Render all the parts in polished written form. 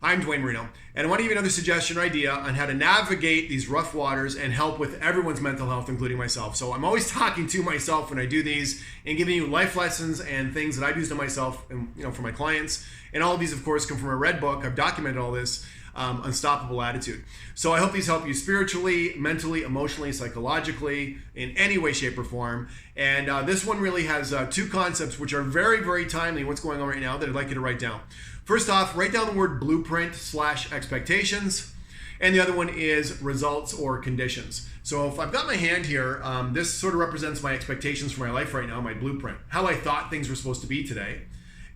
I'm Dwayne Marino, and I want to give you another suggestion or idea on how to navigate these rough waters and help with everyone's mental health, including myself. So I'm always talking to myself when I do these and giving you life lessons and things that I've used on myself and for my clients. And all of these, of course, come from a red book. I've documented all this, Unstoppable Attitude. So I hope these help you spiritually, mentally, emotionally, psychologically, in any way, shape, or form. And this one really has two concepts which are very, very timely. What's going on right now that I'd like you to write down. First off, write down the word blueprint/expectations. And the other one is results or conditions. So if I've got my hand here, this sort of represents my expectations for my life right now, my blueprint, how I thought things were supposed to be today.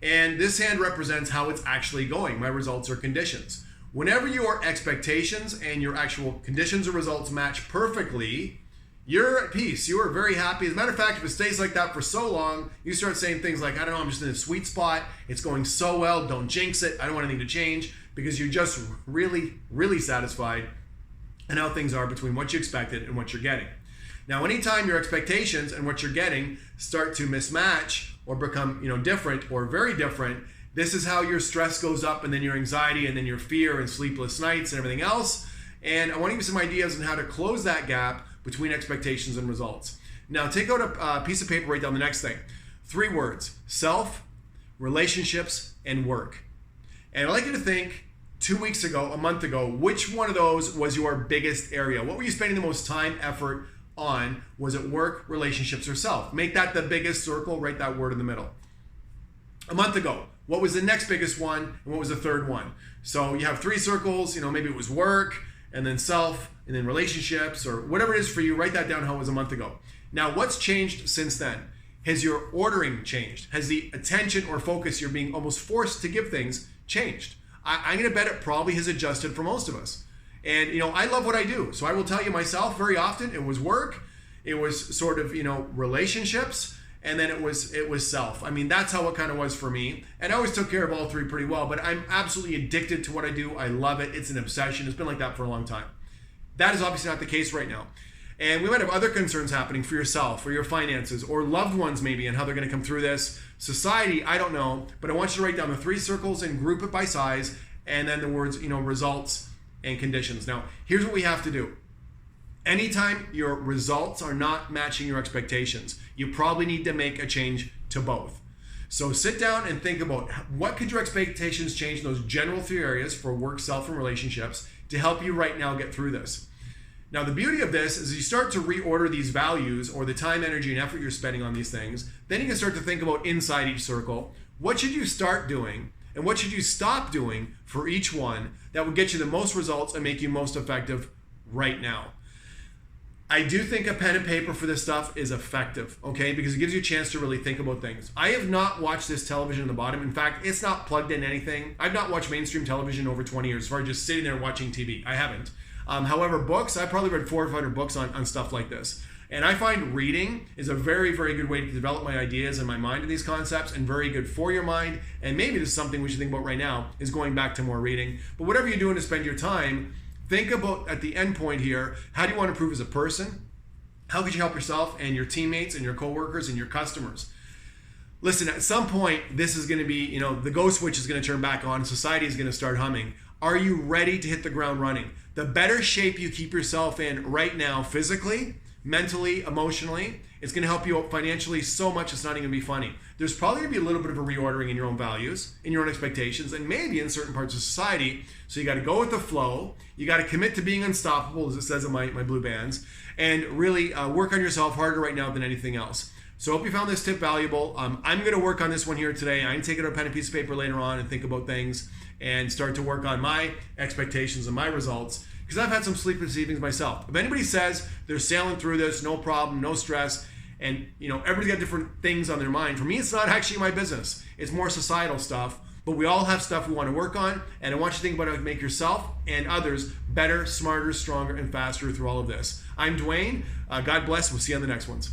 And this hand represents how it's actually going, my results or conditions. Whenever your expectations and your actual conditions or results match perfectly, you're at peace. You are very happy. As a matter of fact, if it stays like that for so long, you start saying things like, I don't know, I'm just in a sweet spot. It's going so well. Don't jinx it. I don't want anything to change, because you're just really, really satisfied in how things are between what you expected and what you're getting. Now, anytime your expectations and what you're getting start to mismatch or become, different or very different, this is how your stress goes up, and then your anxiety, and then your fear and sleepless nights and everything else. And I want to give you some ideas on how to close that gap between expectations and results. Now, take out a piece of paper, write down the next thing. 3 words: self, relationships, and work. And I'd like you to think 2 weeks ago, a month ago, which one of those was your biggest area? What were you spending the most time, effort on? Was it work, relationships, or self? Make that the biggest circle, write that word in the middle. A month ago, what was the next biggest one, and what was the third one? So you have 3 circles, maybe it was work, and then self, and then relationships, or whatever it is for you. Write that down how it was a month ago. Now, what's changed since then? Has your ordering changed? Has the attention or focus you're being almost forced to give things changed? I'm going to bet it probably has adjusted for most of us. And, I love what I do. So I will tell you myself, very often it was work, it was sort of, relationships, and then it was self. I mean, that's how it kind of was for me. And I always took care of all 3 pretty well, but I'm absolutely addicted to what I do. I love it. It's an obsession. It's been like that for a long time. That is obviously not the case right now. And we might have other concerns happening for yourself or your finances or loved ones maybe, and how they're going to come through this. Society, I don't know, but I want you to write down the 3 circles and group it by size, and then the words, results and conditions. Now, here's what we have to do. Anytime your results are not matching your expectations, you probably need to make a change to both. So sit down and think about what could your expectations change in those general 3 areas for work, self, and relationships to help you right now get through this. Now, the beauty of this is you start to reorder these values or the time, energy, and effort you're spending on these things. Then you can start to think about inside each circle. What should you start doing and what should you stop doing for each one that will get you the most results and make you most effective right now? I do think a pen and paper for this stuff is effective, okay? Because it gives you a chance to really think about things. I have not watched this television in the bottom. In fact, it's not plugged in anything. I've not watched mainstream television in over 20 years, as far as just sitting there watching TV. I haven't. However, books, I've probably read 400 or 500 books on stuff like this. And I find reading is a very, very good way to develop my ideas and my mind in these concepts, and very good for your mind. And maybe this is something we should think about right now, is going back to more reading. But whatever you're doing to spend your time, think about at the end point here, how do you want to improve as a person? How could you help yourself and your teammates and your coworkers and your customers? Listen, at some point, this is going to be, the go switch is going to turn back on. Society is going to start humming. Are you ready to hit the ground running? The better shape you keep yourself in right now, physically, mentally, emotionally, it's going to help you out financially so much it's not even going to be funny. There's probably going to be a little bit of a reordering in your own values, in your own expectations, and maybe in certain parts of society. So you got to go with the flow. You got to commit to being unstoppable, as it says in my blue bands, and really work on yourself harder right now than anything else. So I hope you found this tip valuable. I'm going to work on this one here today. I'm going to take out a pen and piece of paper later on and think about things and start to work on my expectations and my results, because I've had some sleepless evenings myself. If anybody says they're sailing through this, no problem, no stress, and everybody's got different things on their mind, for me, it's not actually my business. It's more societal stuff. But we all have stuff we want to work on, and I want you to think about how to make yourself and others better, smarter, stronger, and faster through all of this. I'm Dwayne. God bless. We'll see you on the next ones.